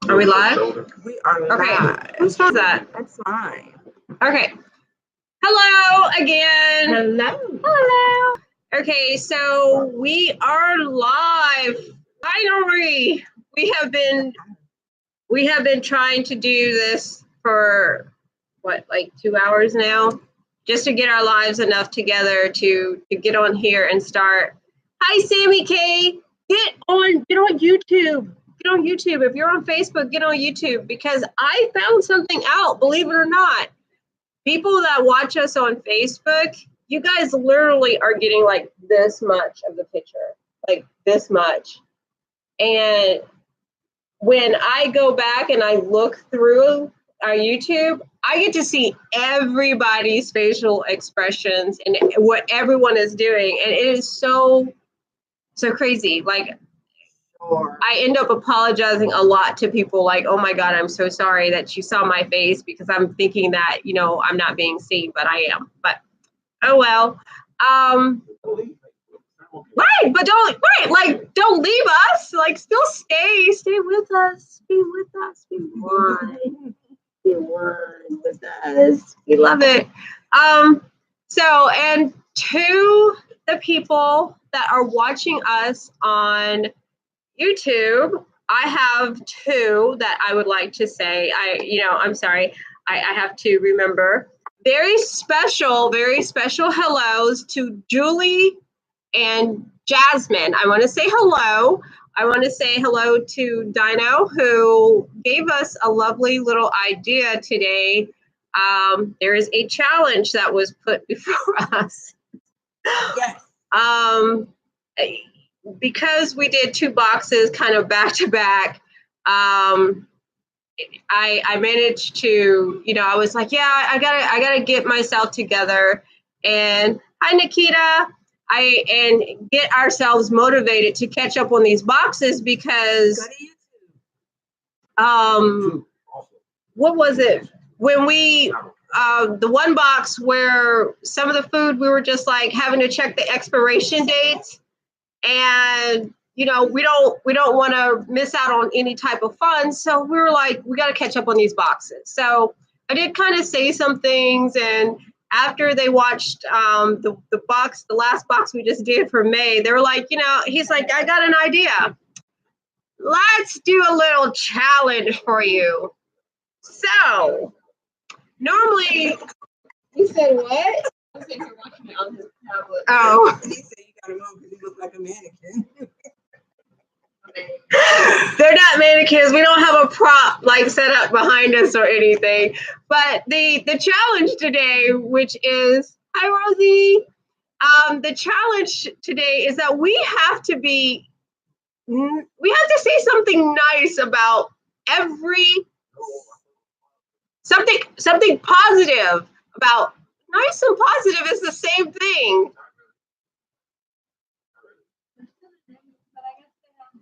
Are we live? We are Okay. live. Whose phone is that? That's mine. Okay. Hello again. Hello. Hello. Okay, so we are live. Finally, we have been trying to do this for what, like 2 hours now, just to get our lives enough together to get on here and start. Hi, Sammy K. Get on YouTube. Get on YouTube. If you're on Facebook, get on YouTube, because I found something out, believe it or not. People that watch us on Facebook, you guys literally are getting like this much of the picture, like this much. And when I go back and I look through our YouTube, I get to see everybody's facial expressions and what everyone is doing. And it is so crazy. Like, I end up apologizing a lot to people, like, oh my God, I'm so sorry that you saw my face, because I'm thinking that, you know, I'm not being seen, but I am. But oh well. Right, but don't leave us. Like, still stay with us. Be with us. Be one. Be one with us. We love it. So, and to the people that are watching us on YouTube, I have two that I would like to say. I'm sorry. I have to remember. Very special hellos to Julie and Jasmine. I want to say hello. I want to say hello to Dino, who gave us a lovely little idea today. There is a challenge that was put before us. Yes. Because we did two boxes kind of back to back, I managed to, I was like, yeah, I gotta get myself together. And hi, Nikita. And get ourselves motivated to catch up on these boxes, because what was it when we the one box where some of the food, we were just like having to check the expiration dates, and we don't want to miss out on any type of fun, so we were like, we got to catch up on these boxes. So I did kind of say some things, and after they watched the last box we just did for May, they were like, he's like, I got an idea. Let's do a little challenge for you. So normally, you said what? I said you're watching it on his tablet. Oh. He said you gotta move because you look like a mannequin. They're not mannequins. We don't have a prop like set up behind us or anything. But the challenge today, which is, hi Rosie. The challenge today is that we have to say something nice about something positive about. Nice and positive is the same thing.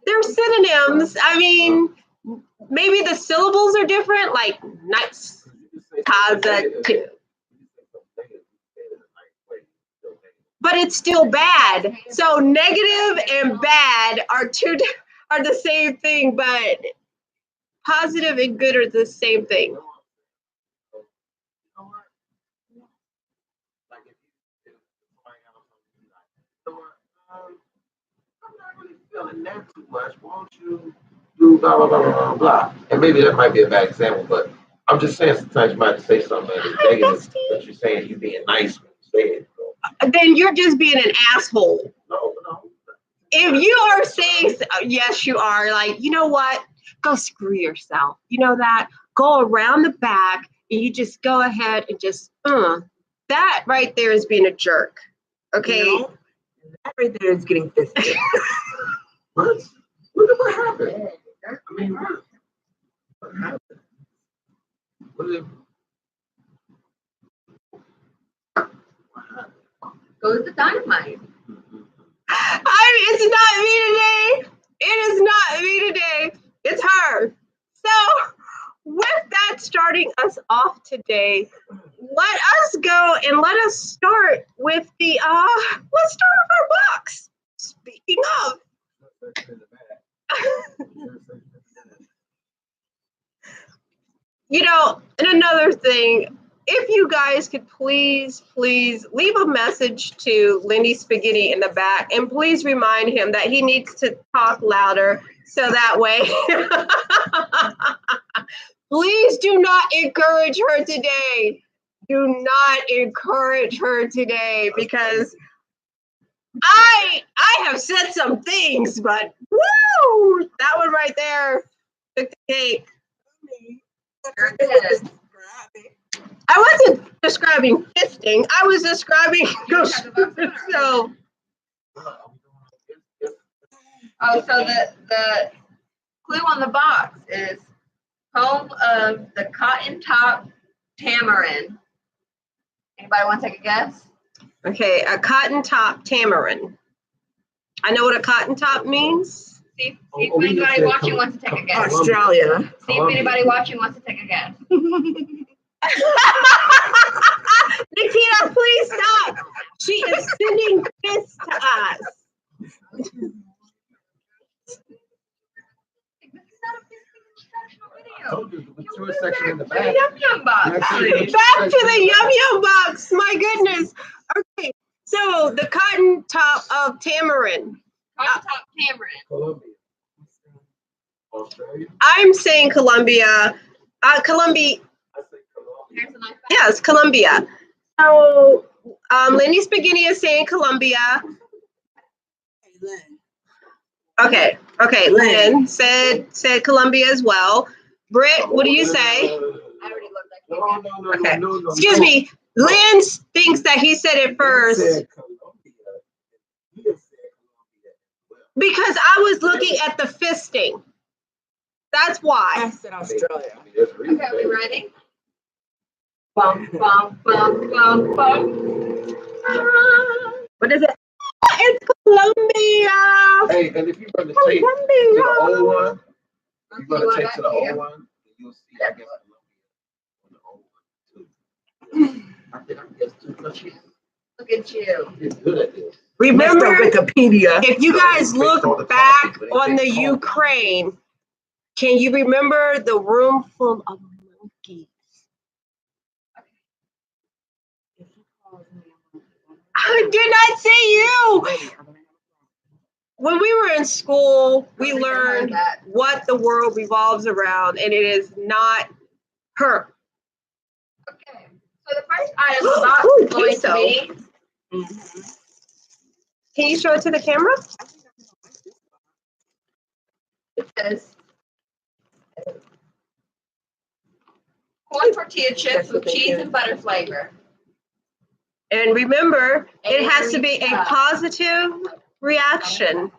They're synonyms. I mean, maybe the syllables are different, like nice, positive. But it's still bad. So negative and bad are the same thing, but positive and good are the same thing. Feeling that too much, won't you do blah blah blah blah blah? And maybe that might be a bad example, but I'm just saying sometimes you might say something that is negative, but you're saying you're being nice when you say it. Then you're just being an asshole. No. If you are saying yes, you are, like, you know what? Go screw yourself. You know that? Go around the back and you just go ahead and just that right there is being a jerk. Okay. That right there is getting fisted. What? Look at what happened. I mean, what happened? What happened? Go to the dynamite. It's not me today. It is not me today. It's her. So, with that starting us off today, let us go and let us start with the let's start with our box. Speaking of. You know, and another thing, if you guys could please leave a message to Lenny Spaghetti in the back, and please remind him that he needs to talk louder so that way. Please do not encourage her today. Do not encourage her today, because I have said some things, but woo, that one right there took the cake. I wasn't describing fisting. I was describing so. Oh, so the clue on the box is home of the cotton top tamarind. Anybody want to take a guess? Okay, a cotton top tamarind. I know what a cotton top means. See if anybody watching wants to take a guess. Australia. See if anybody watching wants to take a guess. Nikita, please stop. She is sending this to us. This is not a instructional video. told you, the mature section in the To the back. Yum Yum box, please. Back to the Yum Yum box. My goodness. Okay, so the cotton top of tamarind. Cotton top tamarind. Colombia. Australia. I'm saying Colombia. Colombia. I say Colombia. Here's a nice bag. Yes, Colombia. So Lenny Spaghetti is saying Colombia. Okay, Lynn said Colombia as well. Britt, what do you say? I already looked at No, Okay. no. Excuse me. Lynn thinks that he said it first Said Colombia. You just said Colombia as well. because I was looking at the fisting. That's I why. said Australia. I mean, there's a reason Okay, are we there. ready? Bum, bum, bum, bum, bum. What is it? It's Colombia. Hey, and if you run the tape to the old one, you run the Okay, tape to the what I old one, you'll see, I guess, Colombia on the old one too. I think I guess 2 countries. Look at you. You're good at this. Remember, Wikipedia. if you guys look back on the Ukraine, can you remember the room full of monkeys? I did not say you. When we were in school, we learned what the world revolves around, and it is not her. Okay, so the first item on the box Ooh, is going to queso. be, Can you show it to the camera? it says corn tortilla chips with cheese and butter flavor. And remember, it has to be a positive reaction.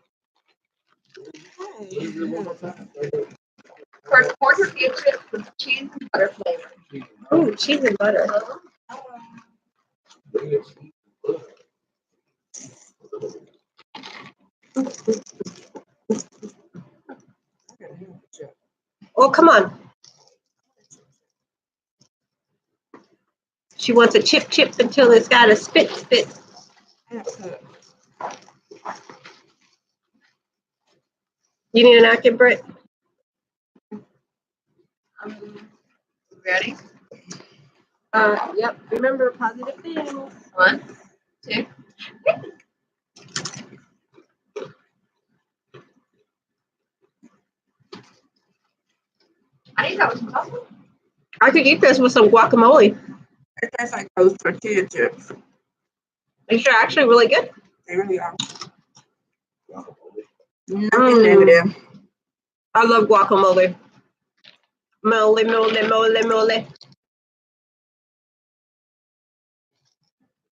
Corn tortilla chips with cheese and butter flavor. Ooh, cheese and butter. Oh, come on. She wants a chip until it's got a spit. You need a napkin, Britt? Ready? Yep. Remember positive things. 1, 2. I think that was impossible. I could eat this with some guacamole. It tastes like those tortilla chips. These are actually really good. They really are. Nothing negative. I love guacamole. Mole.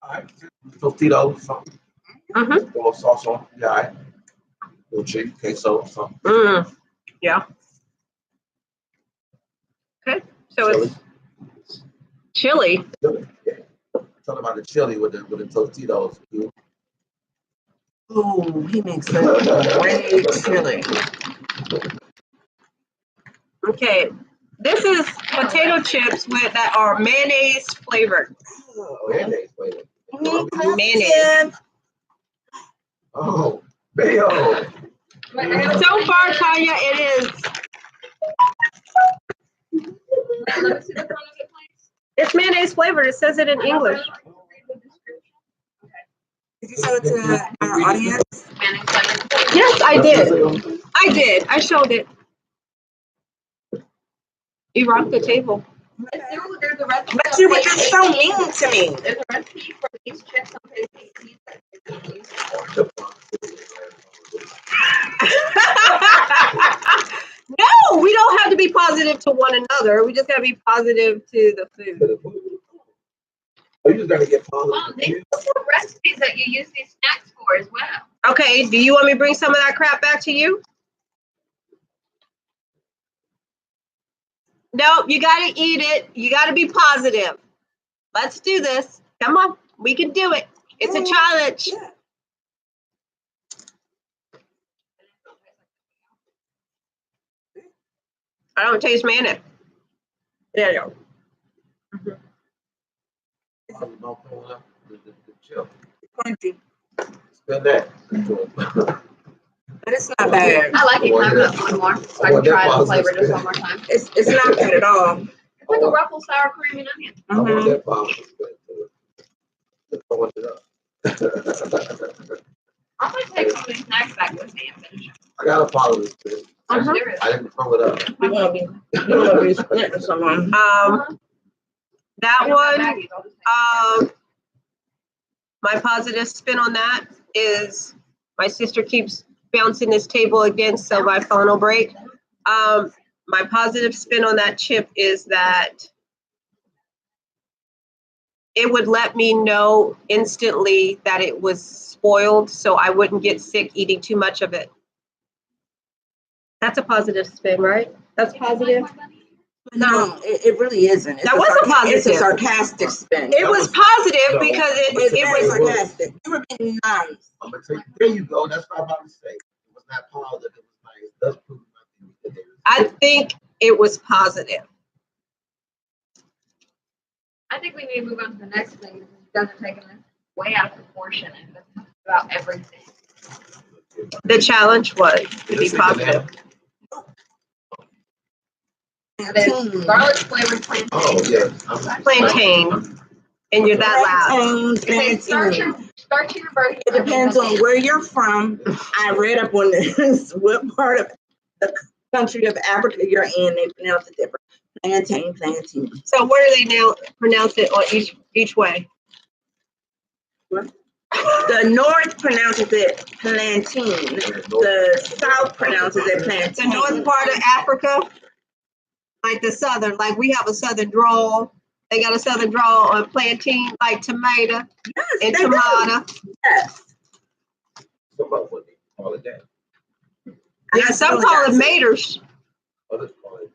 All right. Tostitos, something. Mm-hmm. A little sauce on. Yeah, all right. A little cheese, queso, something. Yeah. Okay. So Chili. it's chili. Chili. Yeah. Talking about the chili with the Tostitos. Ooh, he makes a great chili. Okay. This is potato chips that are mayonnaise flavored. Oh, mayonnaise flavor. Mayonnaise. Oh, mayo. So far, Tanya, it is. Let me see the front of it, please. It's mayonnaise flavored. It says it in English. Did you show it to our audience? Mayonnaise flavored. Yes, I did. I did. I showed it. You rocked the table. There's a recipe. But you were just so mean to me. There's a recipe for these chips on page 18 that you can use No, we don't have to be positive to one another. We just gotta be positive to the food. You just gotta get positive. Mom, these are recipes that you use these snacks for as well. Okay, do you want me to bring some of that crap back to you? No, you gotta eat it. You gotta be positive. Let's do this. Come on, we can do it. It's a challenge. Yeah. I don't taste mayonnaise. There you go. The chip. Crunchy. Spend that. But it's not bad. I like it. Can I have one more so I can try the flavor just one more time? It's not bad at all. It's like a ruffled sour cream and onion. I want Mhm. that positive spin to it. I want it up. I'm gonna take some of these snacks back with me and finish them. I got a positive spin. I'm Uh-huh. serious. I didn't throw it up. You're gonna be splitting someone. That one, I'll just take my positive spin on that is my sister keeps bouncing this table again, so my phone will break. My positive spin on that chip is that it would let me know instantly that it was spoiled, so I wouldn't get sick eating too much of it. That's a positive spin, right? That's positive. No, it really isn't. It's That was a positive. It's a sarcastic spin. It was positive because It's it very was. sarcastic. You were being nice. I'm gonna take. There you go. That's what I'm about to say. It was not positive. It was nice. That's proof nothing. I think it was positive. I think we need to move on to the next thing. Because you guys are taking this way out of proportion and this is about everything. The challenge was to be positive. There's garlic flavored plantain. Oh yeah. Plantain, and you're that loud. Okay, start your version. It depends on where you're from. I read up on this. What part of the country of Africa you're in, they pronounce it different. Plantain. So where do they now pronounce it on each way? The north pronounces it plantain. The south pronounces it plantain. The northern part of Africa, like the southern, like we have a southern drawl. They got a southern drawl on plantain, like tomato Yes, and they do. tomato. Yes. Somebody would call it that. Yeah, some call it maters. Others call it.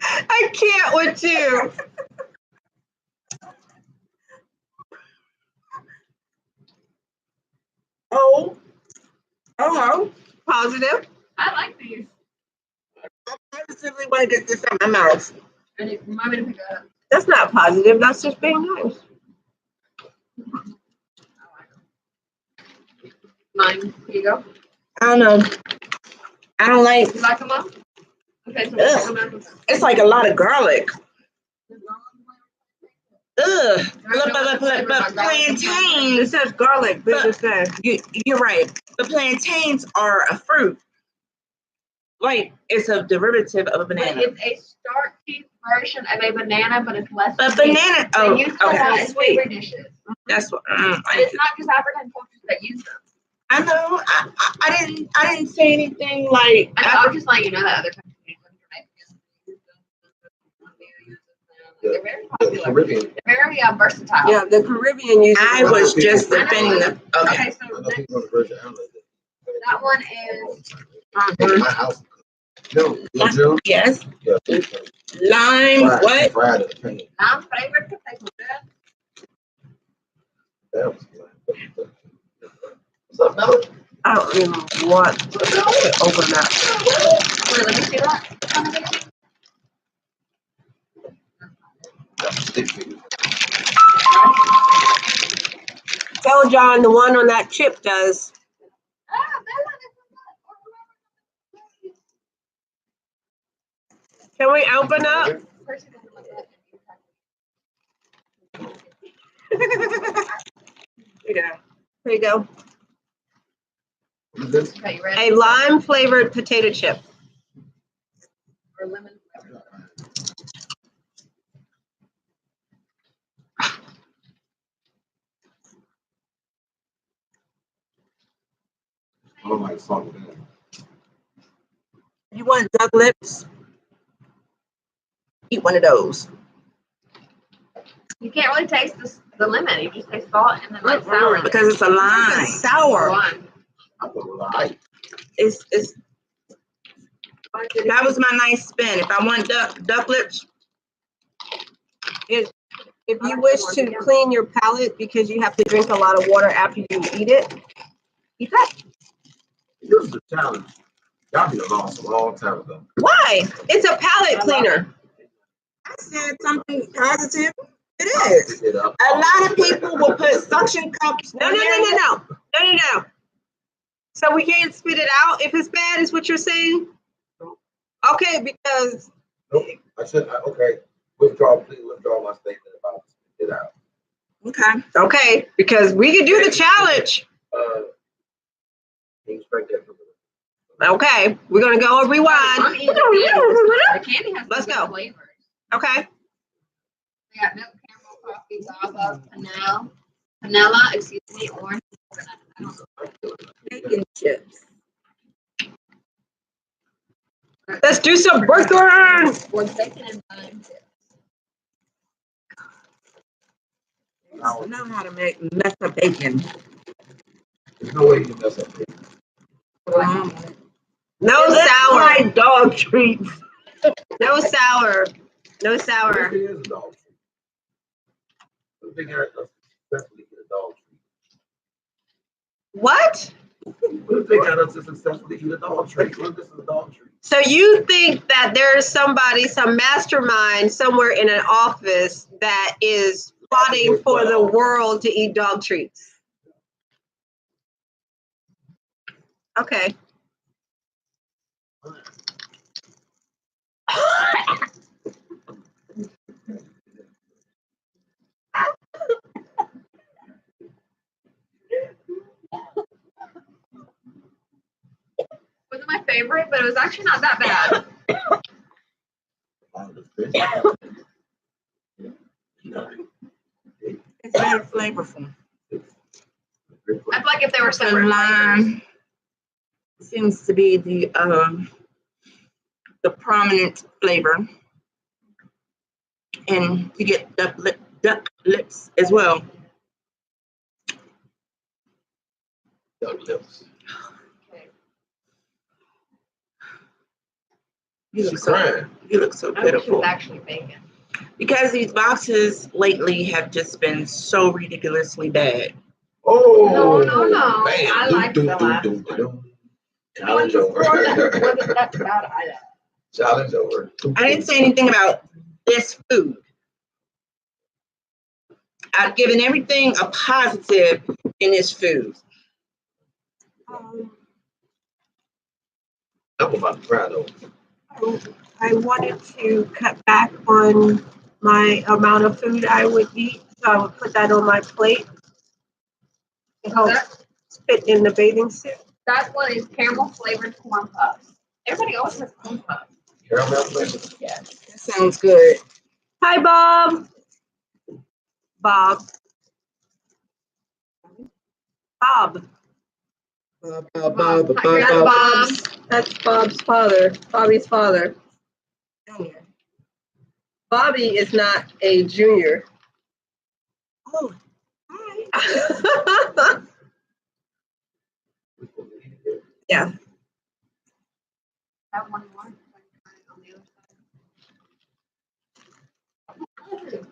I can't with you. Oh. Positive. I like these. I just simply want to get this out of my mouth. And it remind me to pick it up. That's not positive. That's just being nice. Mine. Here you go. I don't know. I don't like. You like them all? Okay, so Ugh. we'll come It's like a lot of garlic. Ugh. But plantain. It says garlic, but it says You're right. But plantains are a fruit. Like it's a derivative of a But banana. it's a starchy version of a banana, but it's less But sweet. banana. They Oh, use them a lot okay. in flavor dishes. That's what. But it's not just African cultures that use them. I know. I didn't say anything like. I'm just letting you know that other countries use them. They're very The popular. Caribbean. They're very versatile. yeah, the Caribbean uses. I was just defending them. Okay. Okay, so I know next, people on the Virgin Islands. that one is My house. No, Jill. Yes. Yeah. Lime. What? Fried in the pan. non-flavored potato chips. That was good. What's up, Melody? I don't even want to open that. Wait, let me see that. Stick figure. Tell John the one on that chip does. Can we open up? Yeah. There you go. Okay, you ready? A lime flavored potato chip. Or lemon flavor. I don't like salt. You want duck lips? Eat one of those. You can't really taste the lemon. You just taste salt and then like sour. Because it's a lime. It's sour. Lime. I put a lot. It's that was my nice spin. If I want duck lips, If you wish to clean your palate because you have to drink a lot of water after you eat it, eat that. This is a challenge. Y'all be lost a long time ago. Why? It's a palate cleaner. I said something positive. It is. It up. A lot of people will put suction cups. No. So we can't spit it out if it's bad, is what you're saying? Okay, because Nope. I said, okay, withdraw, please withdraw my statement about it out. Okay. because we can do the challenge. Can you strike that from the Okay, we're gonna go rewind. I'm eating the candy has Let's some go. good flavors. Okay. We got milk, caramel, coffee, guava, vanilla, excuse me, orange, coconut. I don't know. Bacon chips. Let's do some burgering. Or bacon and lime chips. I don't know how to mess up bacon. There's no way you can mess up this. No sour. Like dog treats. No sour. No sour. It is a dog treat. The thing is, successfully get a dog treat. What? The thing is, to successfully eat a dog treat. What if this is a dog treat? So you think that there's somebody, some mastermind somewhere in an office that is plotting for the world to eat dog treats? Okay. Wasn't my favorite, but it was actually not that bad. It's very flavorful. I feel like if they were The separate flavors. lime seems to be the prominent flavor, and you get duck lips as well. Duck lips. You She look so crying. I wish it was pitiful. actually bacon. Because these boxes lately have just been so ridiculously bad. Oh, No. Bam. I liked the last one. Challenge over. Wasn't that bad either. Challenge over. I didn't say anything about this food. I've given everything a positive in this food. I'm about to cry though. I wanted to cut back on my amount of food I would eat, so I would put that on my plate. It helps fit in the bathing suit. That one is caramel flavored corn puffs. Everybody else has corn puffs. Caramel flavor. Yes. That sounds good. Hi, Bob. Bob. That's Bob's father. Bobby's father. Bobby is not a junior. Oh, hi. Yeah. That one more. On the other side.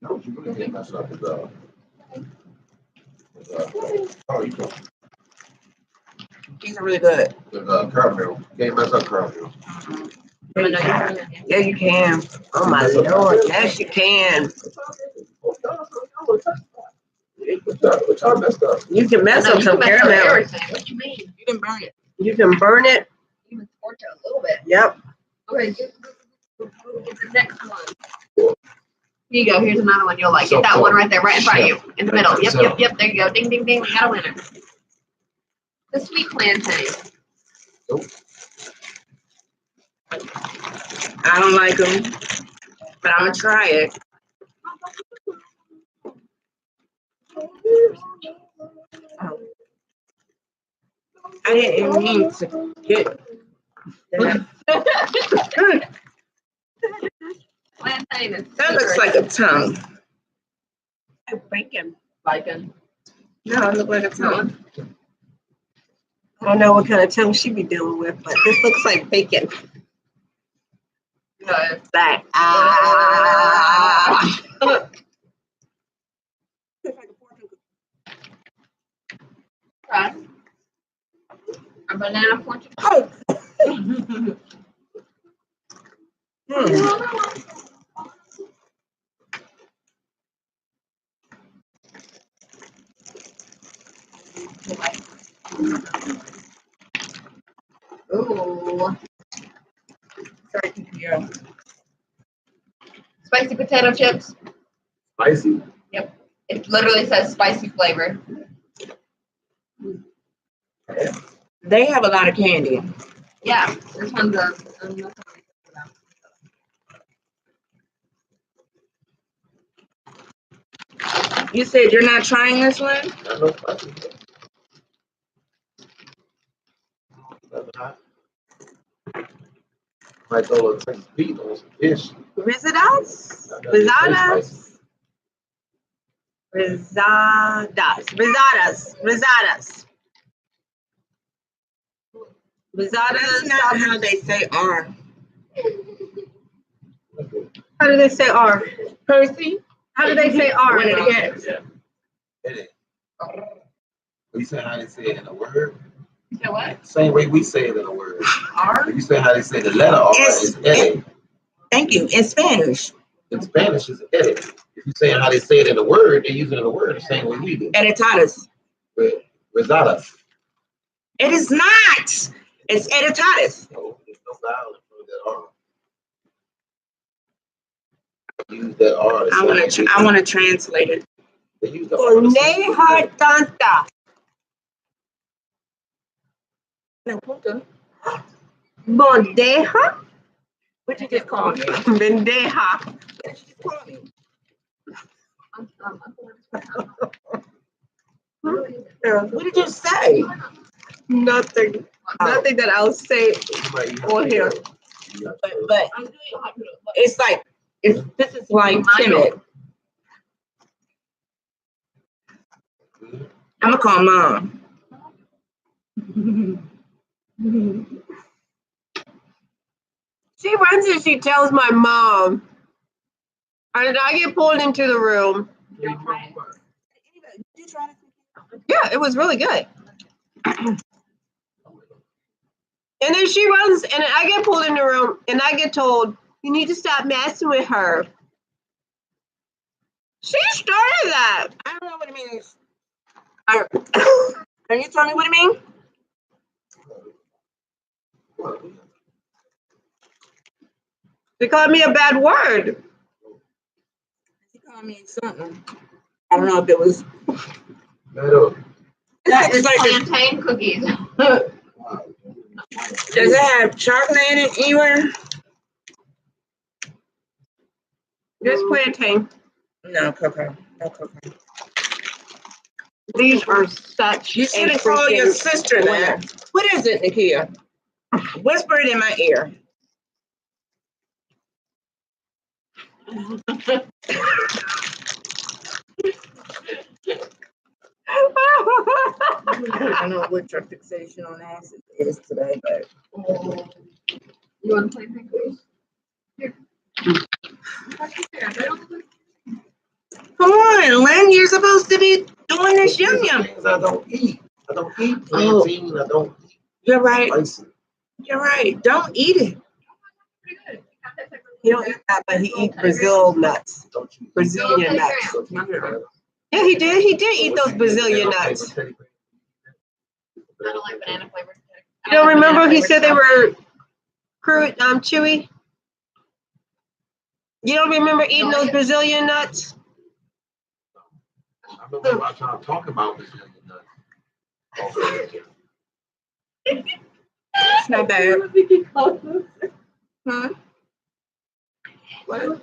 No, you really can't mess up with caramel. These are really good. Caramel. Can't mess up caramel. Yeah, you can. Oh my Lord. Yes, you can. What y'all messed up? You can mess No, up you some can mess up caramel. everything. What you mean? You didn't burn it. You can burn it. Even scorch it a little bit. Yep. Okay, get the next one. Here you go. Here's another one you'll like. Get that one right there, right in front of you, in the middle. Yep. There you go. Ding, ding, ding. We got a winner. The sweet plantain. Nope. I don't like them, but I'm gonna try it. Oh. I didn't mean to get that. Plantain is That looks like a tongue. Bacon. bacon. No, it looks like a tongue. I don't know what kind of tongue she be dealing with, but this looks like bacon. Good. Like, Try a banana punch. Oh. Ooh. Sorry, yeah. Spicy potato chips. Spicy. It literally says spicy flavor. They have a lot of candy. Yeah, this one's a. You said you're not trying this one? I know spicy. Might throw a little Texas beef on some fish. Rizadas? Rizadas? Rizadas. That's Rizadas. not how they say R. How do they say R? Percy? How do they say R? When it gets. Yeah. It is. You say how they say it in a word? You say what? Same way we say it in a word. R? You say how they say the letter R is edit. Thank you. In Spanish. In Spanish, it's edit. If you say how they say it in a word, they're using it in a word the same way we do. Editadas. Rizadas. It is not. It's editadas. No, there's no vowel in front of that R. Use that R. I want to translate it. They use the R. Coneja tanta. Bandeja? What you just call me? Bandeja. What you just call me? What did you say? Nothing. Nothing that I'll say on here. But it's like this is like timid. I'm gonna call mom. She runs and she tells my mom. And I get pulled into the room. Yeah, it was really good. And then she runs and I get pulled in the room and I get told, you need to stop messing with her. She started that. I don't know what it means. Can you tell me what it means? She called me a bad word. She called me something. I don't know if it was. Yeah, It's like Plantain cookies. does it have chocolate in it anywhere? This plantain. No cocoa. No cocoa. These are such. You should have called your sister that. What is it, Nakia? Whisper it in my ear. I don't know what your fixation on acid is today, but You want to play cookies? Here. come on, Lynn, you're supposed to be doing this yum yum. Things I don't eat. I don't eat plantain. I don't eat You're right. spicy. You're right. Don't eat it. Pretty good. He don't eat that, but he eats Brazil nuts. Don't you? Brazilian nuts. Don't you? Yeah, he did. He did eat those Brazilian nuts. I don't like banana flavored. You don't remember he said they were crude, chewy? You don't remember eating those Brazilian nuts? I remember about y'all talking about this nuts. It's not bad. Huh? What?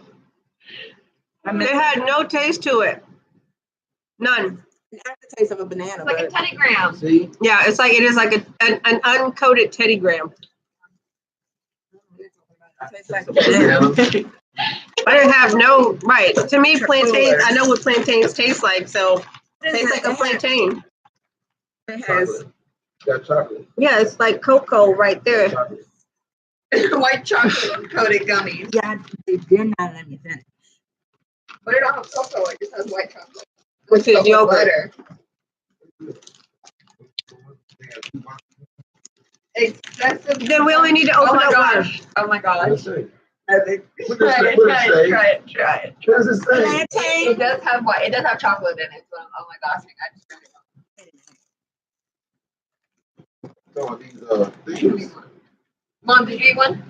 It had no taste to it. None. It has the taste of a banana, It's like a but Teddy Graham. See? Yeah, it is like an uncoated Teddy Graham. it tastes like a banana. I didn't have no right. To me, plantains. I know what plantains taste like, so it tastes like a plantain. It has Got chocolate. Yeah, it's like cocoa right there. Chocolate. White chocolate coated gummies. yeah, they're not let me finish. But it don't have cocoa, it just has white chocolate. Which is Cocoa yogurt. butter. Excessive. Then we only need to Oh open my up one. gosh. Oh my What does gosh. it say? I think What Try does it, it say? try it, try it. What does it say? plantain. It does have white. It does have chocolate in it. So, oh my gosh, I just tried it. No, these things. Mom, did you eat one?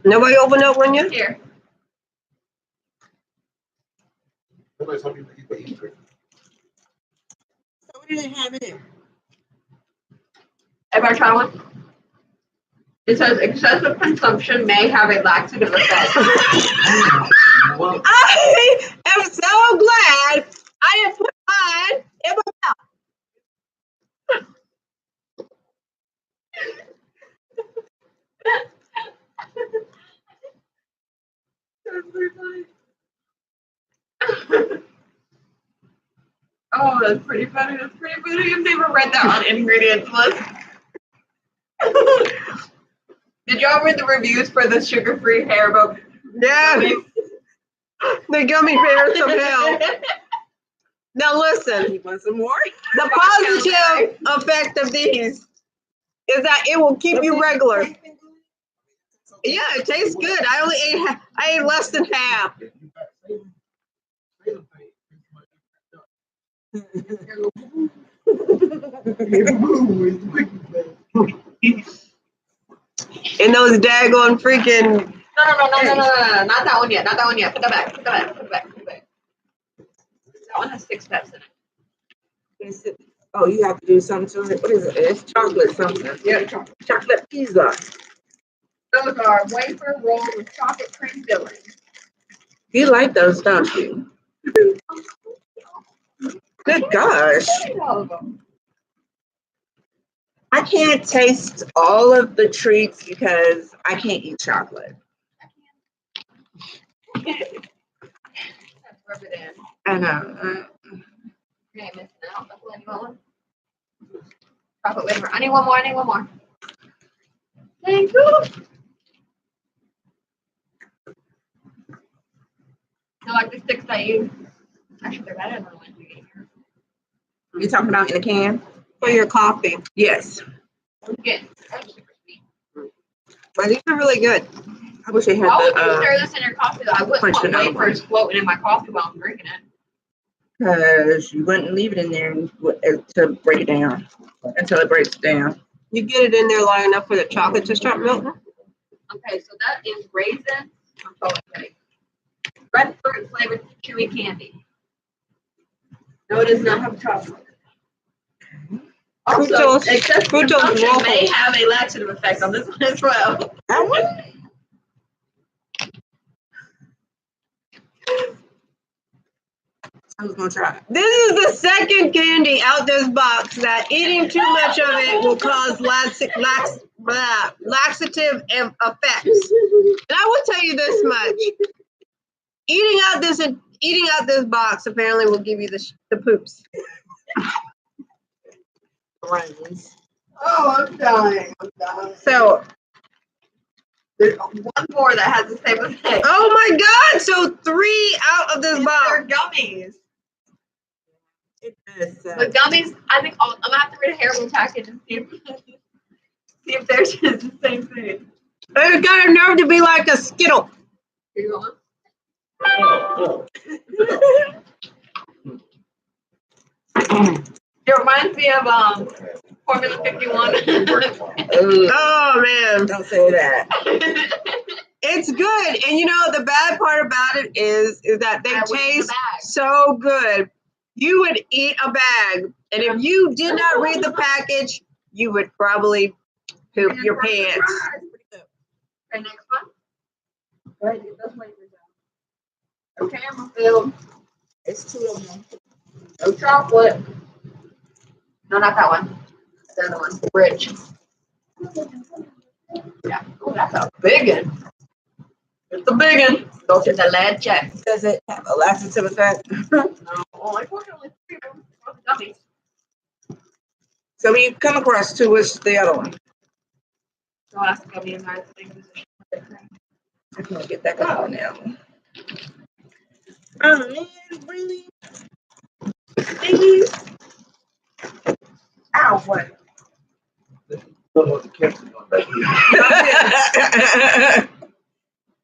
Nobody opened up one yet? Here. Nobody's helping you eat the Easter. So what did it have in it? Everybody try one? It says excessive consumption may have a laxative effect. Well, I am so glad I didn't put mine in my mouth. Oh, that's pretty funny. That's pretty funny. I've never read that on ingredients list. Did y'all read the reviews for the sugar-free Haribo? Yeah, the gummy bears of hell. Now listen, You want some more? the positive effect of these is that it will keep you regular. Yeah, it tastes good. I ate less than half. And those daggone freaking No, not that one yet. Not that one yet. Put that back. Put that back. Put that back. Put that back. That one has 6 steps in it. Oh, you have to do something to it. What is it? It's chocolate something. Yeah, chocolate. Chocolate pizza. Those are wafer rolled with chocolate cream filling. You like those, don't you? Good gosh. All of them. I can't taste all of the treats because I can't eat chocolate. Let's rub it in. I know. You ain't missing out. That's what you want. Chocolate wafer. I need one more. I need one more. Thank you. I like the sticks I use. Actually, they're better than the ones we get here. You talking about in a can? for your coffee. Yes. Get super sweet. But these are really good. I wish they had Why would you the stir this in your coffee though? I wouldn't punch want another wafers floating in my coffee while I'm drinking it. because you wouldn't leave it in there to break it down until it breaks down. You get it in there long enough for the chocolate to start melting. Okay, so that is raisins. I'm totally kidding. Red fruit flavored chewy candy. No, it does not have chocolate. Also, Fructose- excessive fructose consumption waffles. may have a laxative effect on this one as well. That one? I was gonna try it. This is the second candy out this box that eating too much of it will cause laxative effects. And I will tell you this much: eating out this box apparently will give you the poops. Brains. Oh, I'm dying. I'm dying. So, There's one more that has the same effect. oh my God! So 3 out of this They're box. gummies. It is. The gummies, I think I'm gonna have to read a Haribo package and see if they're just the same thing. It's got a nerve to be like a Skittle. Here you go. It reminds me of Formula 51. Oh man, Don't say that. it's good. And you know the bad part about it is that they I would eat a taste bag. so good. You would eat a bag, and if you did not read the package, you would probably poop your pants. Okay, next one. Go ahead, get those wafers out. Okay, I'm filled. It's 2 of them. No chocolate. No, not that one. The other one. Rich. Yeah. Oh, that's a big one. It's a big one. Go to the lead check. Does it have a laxative effect? No, unfortunately, 3 of them are gummies. So we come across 2. What's the other one? So that's gummy in my thing. I can't get that going now. Oh man, really? Please. Ow, what? Don't know what the camera's going back.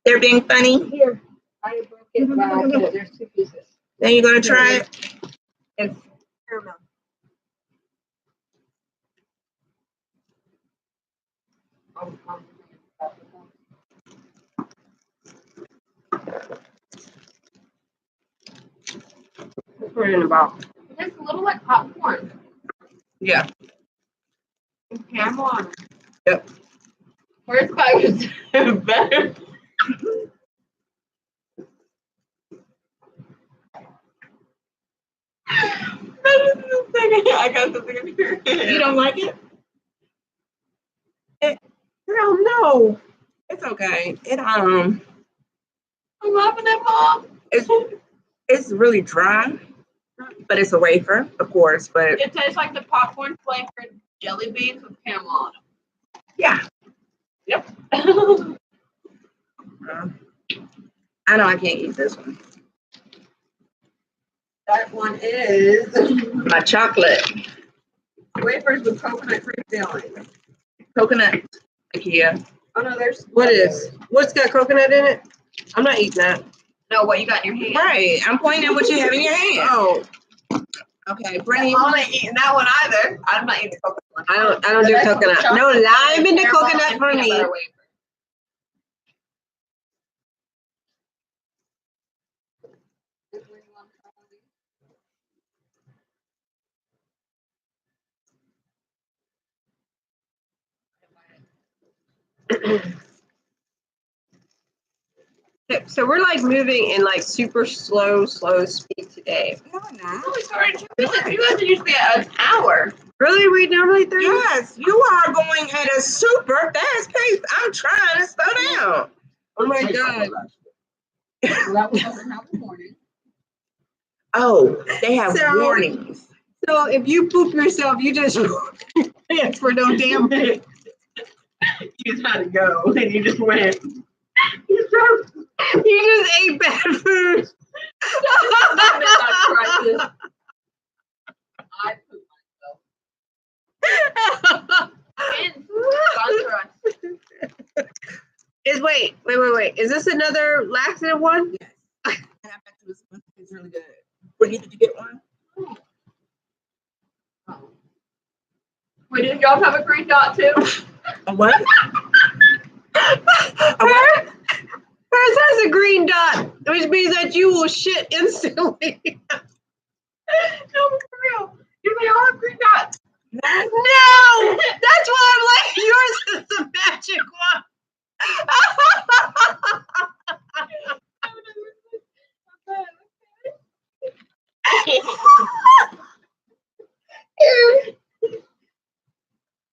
They're being funny. Here. I broke it back. There's 2 pieces. Then you're gonna try it? It's caramel. Put it in a box. It's a little like popcorn. Yeah. It's caramel on it. Yep. First bite is better. I got something in here. You don't like it? Hell no. It's okay. I'm loving it, Mom. It's really dry, but it's a wafer, of course. But It tastes like the popcorn flavored jelly beans with caramel on them. yeah, Yep. I know I can't eat this one. That one is My chocolate, wafers with coconut cream filling. coconut, IKEA. Oh no, there's What's got coconut in it? I'm not eating that. no what you got in your hand. Right, I'm pointing at what you have in your hand. Oh, Okay, Brittany. Mom ain't eating that one either. I'm not eating the coconut one. I don't do That's coconut. chocolate No lime in the caramel coconut and for peanut me. butter wafer. Okay, so we're like moving in like super slow speed today. No, I'm not. Oh, we started 2 minutes. You guys are usually at an hour. Really? We normally 30? Yes, you are going at a super fast pace. I'm trying to slow down. Oh my god. Well, that was over half the morning. Oh, they have So- warnings. So if you poop yourself, you just pants for no damn minute. You just had to go, and you just went. You just ate bad food. I pooped myself. Wait. Is this another laxative one? Yes. And I bet you this one is really good. Brittany, did you get one? Wait, did y'all have a green dot too? A what? Hers has a green dot, which means that you will shit instantly. No, for real. Do they all have green dots? No, that's why I'm like, yours is the magic one.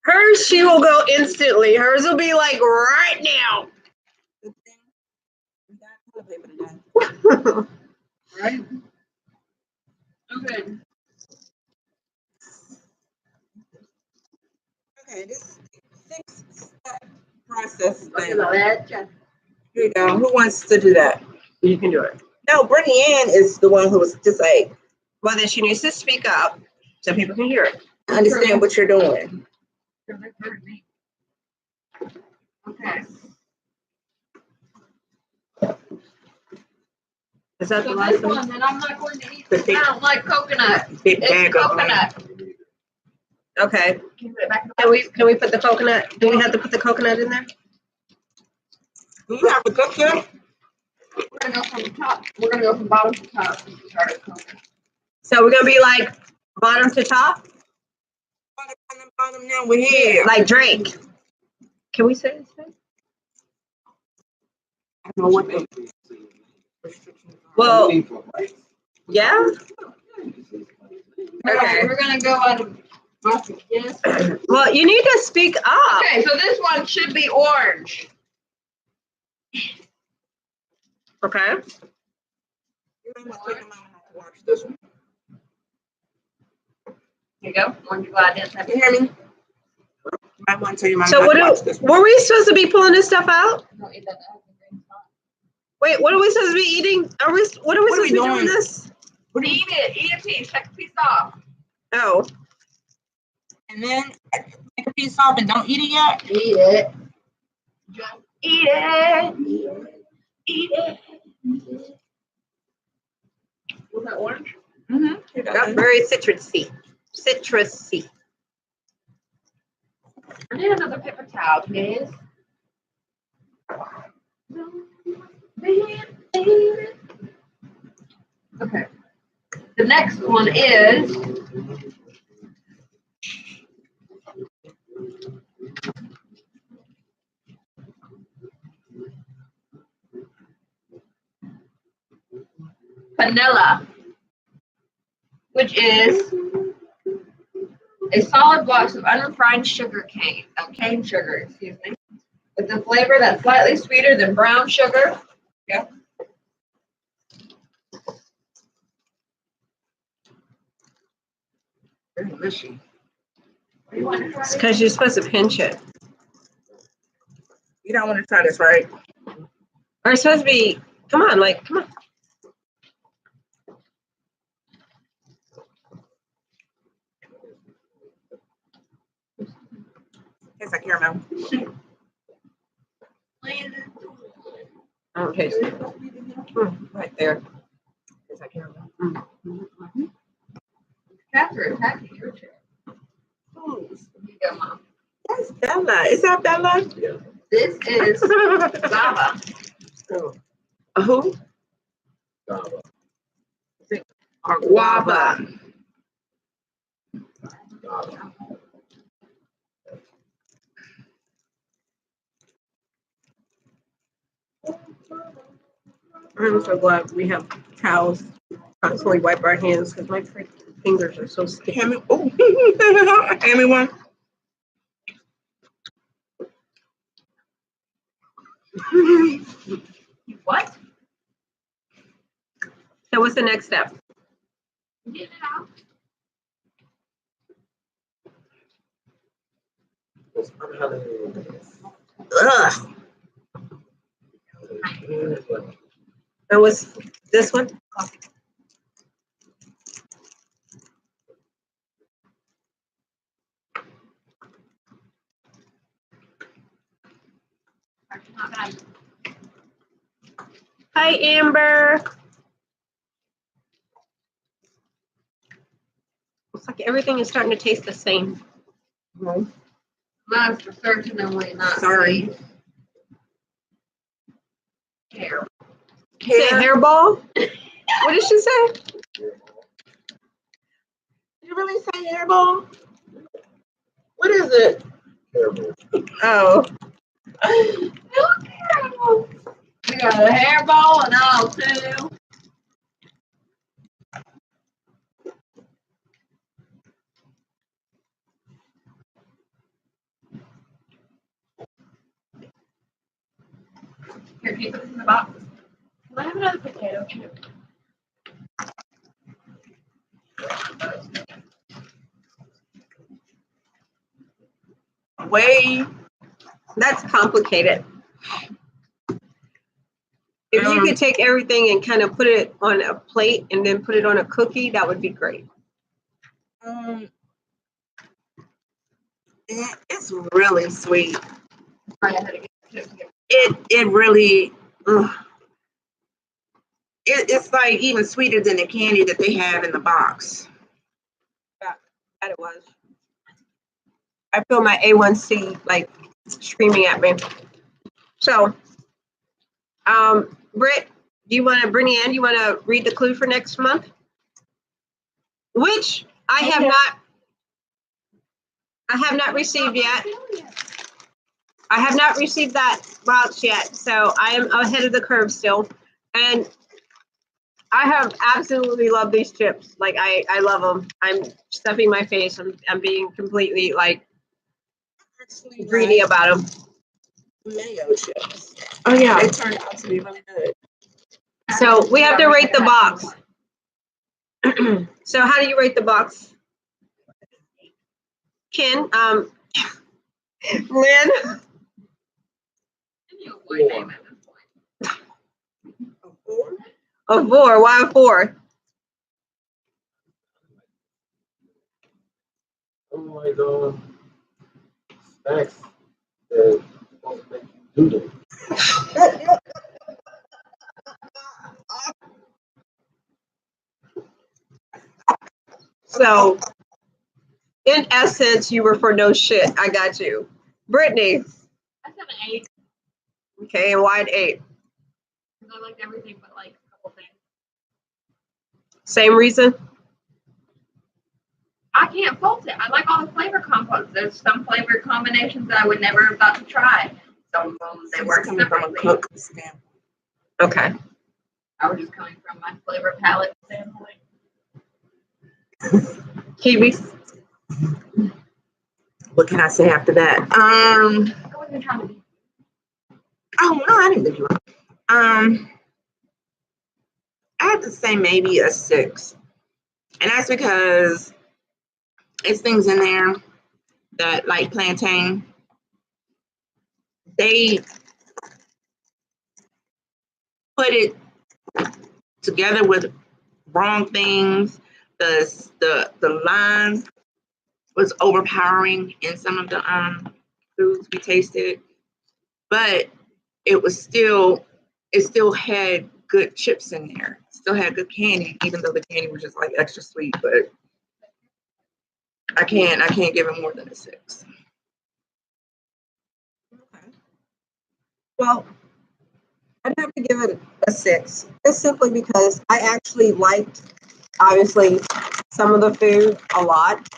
Hers, she will go instantly. Hers will be like right now. Good thing we got toilet paper today. Right? Okay. Okay, this 6-step process Look at thing. that. Here you go. Who wants to do that? You can do it. No, Brittany Ann is the one who was just like, Well, then she needs to speak up so people can hear it. understand what you're doing. Okay. Is that So the this last one? one, then I'm not going to eat this. I don't like coconut. Big It's bag of coconut. Okay. Can you put it back in the Can box? we put the coconut? Do we have to put the coconut in there? Do you have to cook it? We're gonna go from the top. We're gonna go from bottom to top. Start at coconut. So we're gonna be like bottom to top, Bottom now we're here. like Drake. Can we say his name? I don't know what the restrictions are. Well, yeah. Okay. We're gonna go out of yes. Well, you need to speak up. Okay, so this one should be orange. Okay. You might take a moment to watch this one. Here you go. Orange gladness. You hear me? You might want to tell your mom So not to watch this one. were we supposed to be pulling this stuff out? Don't eat that. Wait, what are we supposed to be eating? What are we supposed to be doing this? Eat it. Eat a piece. Take a piece off. Oh, And then take a piece off and don't eat it yet. Eat it. Just eat it. Eat it. Was that orange? Mm-hmm. got very citrusy. Citrusy. I need another paper towel, please. Okay. The next one is vanilla, which is a solid box of unrefined cane sugar, excuse me, with a flavor that's slightly sweeter than brown sugar. Yeah. Very mushy. You want to try It's it? because you're supposed to pinch it. You don't want to try this, right? Or it's supposed to be, come on. Tastes like caramel. I don't taste it. Right there. It's like caramel. Cats are attacking your chair. Oh, Here you go, Mom. that's Bella. Is that Bella? This is guava. Who? Or guava. I'm so glad we have towels. Constantly wipe our hands because my freaking fingers are so sticky. Hand me, oh, hand me one. What? So what's the next step? Get it out. Ugh. And what's this one? Not bad. Hi, Amber. Looks like everything is starting to taste the same. Mine's for certainly not. Sorry. Hair. Say hairball? What did she say? Did you really say hairball? What is it? Oh. We got a hairball and all too. Here, can you put this in the box? Can I have another potato chip? Way. That's complicated. If you could take everything and kind of put it on a plate and then put it on a cookie, that would be great. It's really sweet. Sorry, I had to get the chip. It really. Ugh. It's like even sweeter than the candy that they have in the box. Yeah, that it was. I feel my A1C like screaming at me. So, Britt, do you want to, Brittany Ann, do you want to read the clue for next month? Which I have not received yet. I have not received that box yet, so I am ahead of the curve still. And I have absolutely loved these chips. Like I love them. I'm stuffing my face. I'm being completely like greedy about them. Mayo chips. Oh yeah. They turned out to be really good. So we have to rate the box. So how do you rate the box? Ken, Lynn? A 4. Why a 4? I'm like snacks that supposed to make you do them. So, in essence, you were for no shit. I got you. Brittany. I said an 8. Okay, and why an 8? I liked everything but like a couple things. Same reason? I can't fault it. I like all the flavor combos. There's some flavor combinations that I would never have thought to try. Some of them, they work coming from a separately. cook standpoint. Okay. I was just coming from my flavor palette standpoint. Kiwi? What can I say after that? I wasn't trying to be. Oh no, I didn't think you were. I have to say maybe a 6, and that's because it's things in there that, like plantain, they put it together with wrong things. The lime was overpowering in some of the foods we tasted, but it still had good chips in there. It still had good candy, even though the candy was just like extra sweet. But I can't give it more than a 6. Okay. Well, I'd have to give it a 6, just simply because I actually liked, obviously, some of the food a lot.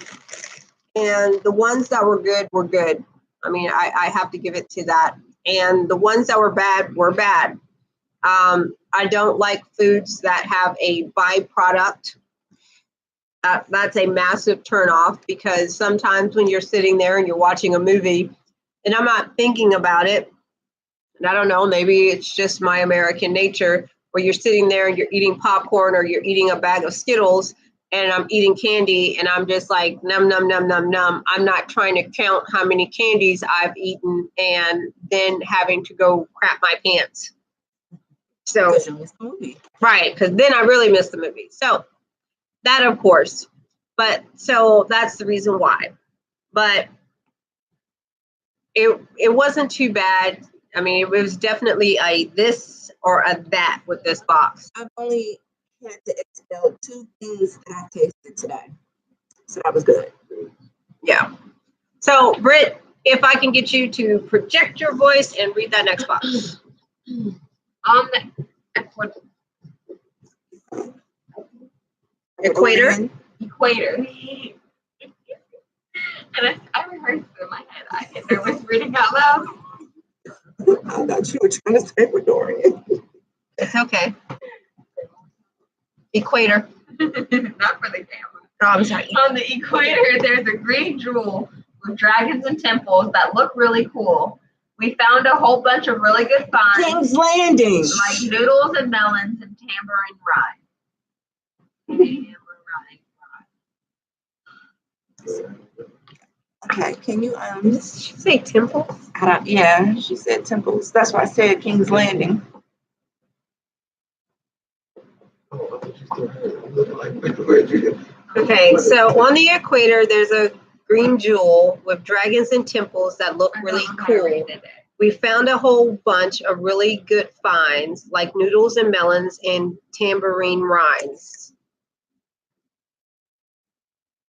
And the ones that were good were good. I mean, I have to give it to that. And the ones that were bad were bad. I don't like foods that have a byproduct. That's a massive turnoff, because sometimes when you're sitting there and you're watching a movie and I'm not thinking about it, and I don't know, maybe it's just my American nature, where you're sitting there and you're eating popcorn or you're eating a bag of Skittles and I'm eating candy and I'm just like, num, num, num, num, num. I'm not trying to count how many candies I've eaten and then having to go crap my pants. So, Because you missed the movie. right, because then I really missed the movie. So that, of course, but so that's the reason why. But it wasn't too bad. I mean, it was definitely a this or a that with this box. I've only had to expel 2 things that I tasted today, so that was good. Yeah. So, Britt, if I can get you to project your voice and read that next box. Equator. Equator. And I rehearsed it in my head. I get nervous reading out loud. I thought you were trying to say Ecuadorian. It's okay. Equator. Not for the camera. Oh, I'm sorry. On the equator, there's a green jewel with dragons and temples that look really cool. We found a whole bunch of really good finds, King's Landing. like noodles and melons and tambourine rye. Okay, can you Did she say temple? yeah, she said temples. That's why I said King's Landing. Oh, I thought you still had it. I'm looking like, where'd you get? Okay, so on the equator, there's a green jewel with dragons and temples that look really cool. We found a whole bunch of really good finds, like noodles and melons and tambourine rinds.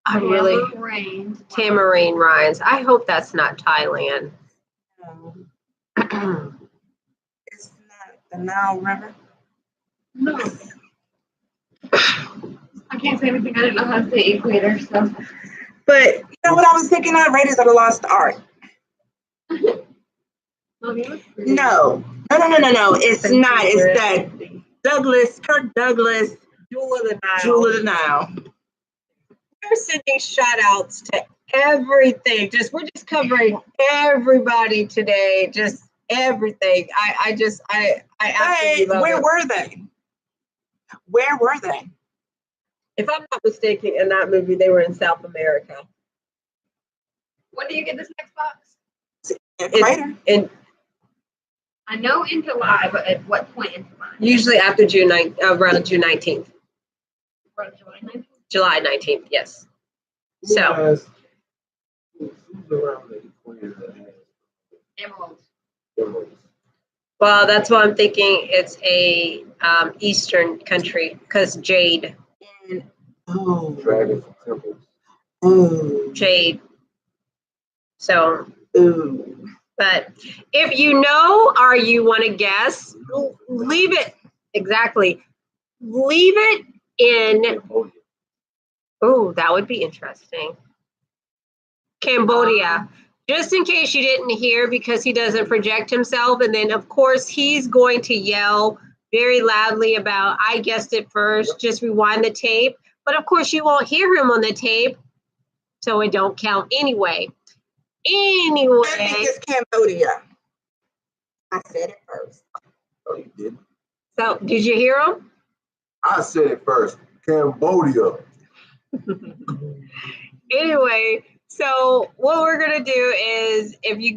Tambourine rinds. I hope that's not Thailand. No. It's not the Nile River. No. I can't say anything. I didn't know how to say equator, so. But you know what I was thinking of? Raiders of the Lost Ark. No. It's not. It's that Kirk Douglas, Jewel of the Nile. Jewel of the Nile. We're sending shout outs to everything. We're just covering everybody today. Just everything. I absolutely love where it. were they? Where were they? If I'm not mistaken, in that movie, they were in South America. When do you get this next box? Later. I know in July, but at what point in July? Usually after around June 19th. Around July 19th? July 19th, yes. So. Who's around the equator that has Emeralds. emeralds? Well, that's why I'm thinking it's a Eastern country, because jade. Dragons and temples. Jade. So. Ooh. But if you know or you want to guess, leave it. Exactly. Leave it in. Oh, that would be interesting. Cambodia. Just in case you didn't hear, because he doesn't project himself. And then, of course, he's going to yell very loudly about, I guessed it first, just rewind the tape. But, of course, you won't hear him on the tape, so it don't count anyway. Anyway. I think it's Cambodia. I said it first. Oh, you didn't? So, did you hear him? I said it first. Cambodia. Anyway, so what we're gonna do is, if you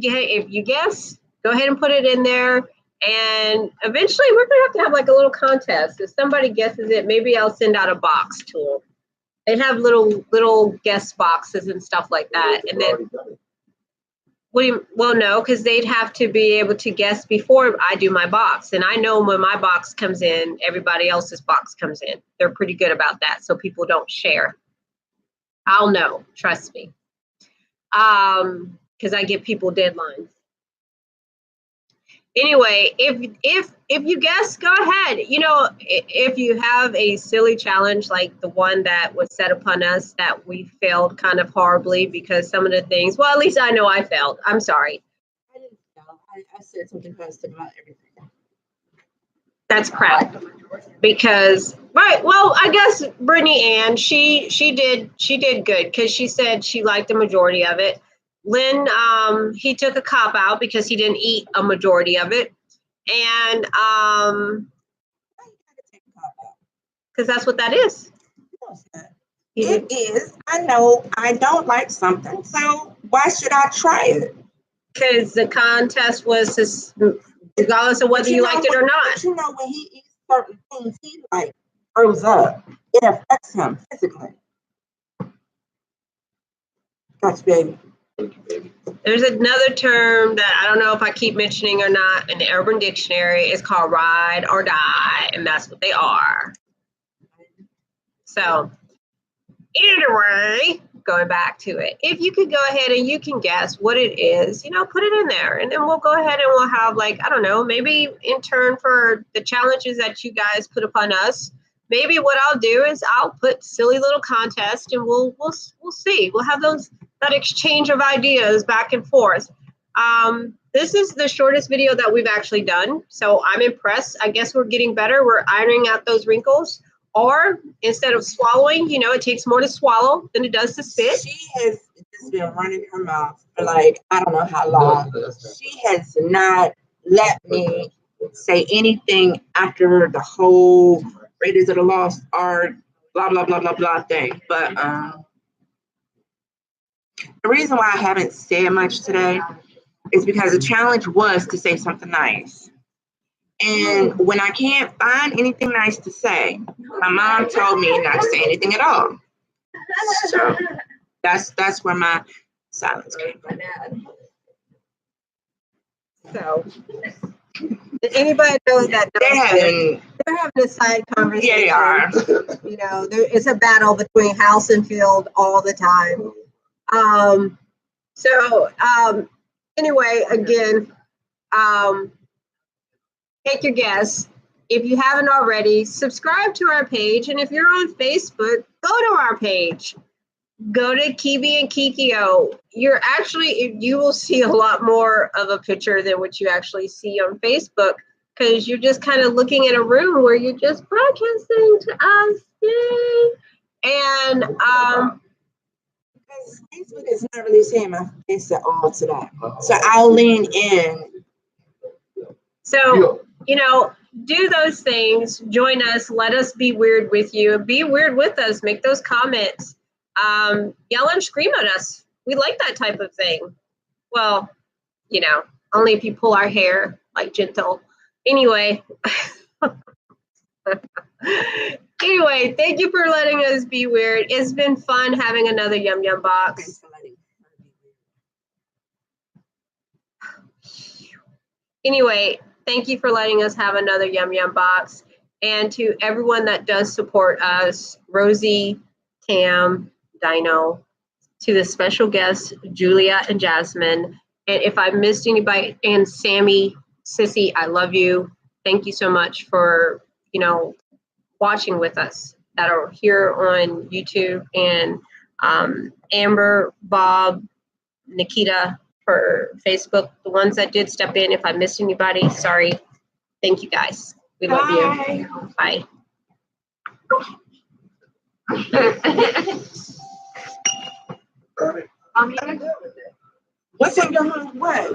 guess, go ahead and put it in there, and eventually we're gonna have like a little contest. If somebody guesses it, maybe I'll send out a box to them. They have little guest boxes and stuff like that, and then. Well, no, because they'd have to be able to guess before I do my box. And I know when my box comes in, everybody else's box comes in. They're pretty good about that, so people don't share. I'll know, trust me. Because I give people deadlines. Anyway, if you guess, go ahead. You know, if you have a silly challenge like the one that was set upon us that we failed kind of horribly because some of the things, well, at least I know I failed. I'm sorry. I didn't know. I said something positive about everything. That's crap. Because right, well, I guess Brittany Ann, she did good because she said she liked the majority of it. Lynn, he took a cop out because he didn't eat a majority of it. And because that's what that is. It is. I know I don't like something, so why should I try it? Because the contest was regardless of whether you liked it or not. But you know, when he eats certain things, he like throws up. It affects him physically. Gotcha, baby. There's another term that I don't know if I keep mentioning or not in the Urban Dictionary. It's called ride or die, and that's what they are. So, anyway, going back to it, if you could go ahead and you can guess what it is, you know, put it in there, and then we'll go ahead and we'll have, like, I don't know, maybe in turn for the challenges that you guys put upon us, maybe what I'll do is I'll put silly little contests, and we'll see. We'll have that exchange of ideas back and forth. This is the shortest video that we've actually done, so I'm impressed. I guess we're getting better. We're ironing out those wrinkles. Or instead of swallowing, you know, it takes more to swallow than it does to spit. She has just been running her mouth for like, I don't know how long. She has not let me say anything after the whole Raiders of the Lost Ark, blah, blah, blah, blah, blah thing. But the reason why I haven't said much today is because the challenge was to say something nice. And when I can't find anything nice to say, my mom told me not to say anything at all. So that's where my silence came from. So, did anybody know that? They're They're having a side conversation. they are. You know, there is a battle between house and field all the time. Anyway, again, take your guess. If you haven't already, subscribe to our page. And if you're on Facebook, go to our page. Go to Kiwi and KiKi-O. You will see a lot more of a picture than what you actually see on Facebook, because you're just kind of looking at a room where you're just broadcasting to us. Yay! And because Facebook is not really saying my face at all today. So I'll lean in. So, you know, do those things. Join us. Let us be weird with you. Be weird with us. Make those comments. Yell and scream at us. We like that type of thing. Well, you know, only if you pull our hair like gentle. Anyway. Anyway, thank you for letting us be weird. It's been fun having another Yum Yum box. Anyway, thank you for letting us have another Yum Yum box. And to everyone that does support us, Rosie, Tam, Dino, to the special guests, Julia and Jasmine. And if I missed anybody, and Sammy, Sissy, I love you. Thank you so much for, you know, watching with us that are here on YouTube, and Amber, Bob, Nikita for Facebook. The ones that did step in, if I missed anybody, sorry. Thank you guys. We love you. Bye. What's in your hand? What?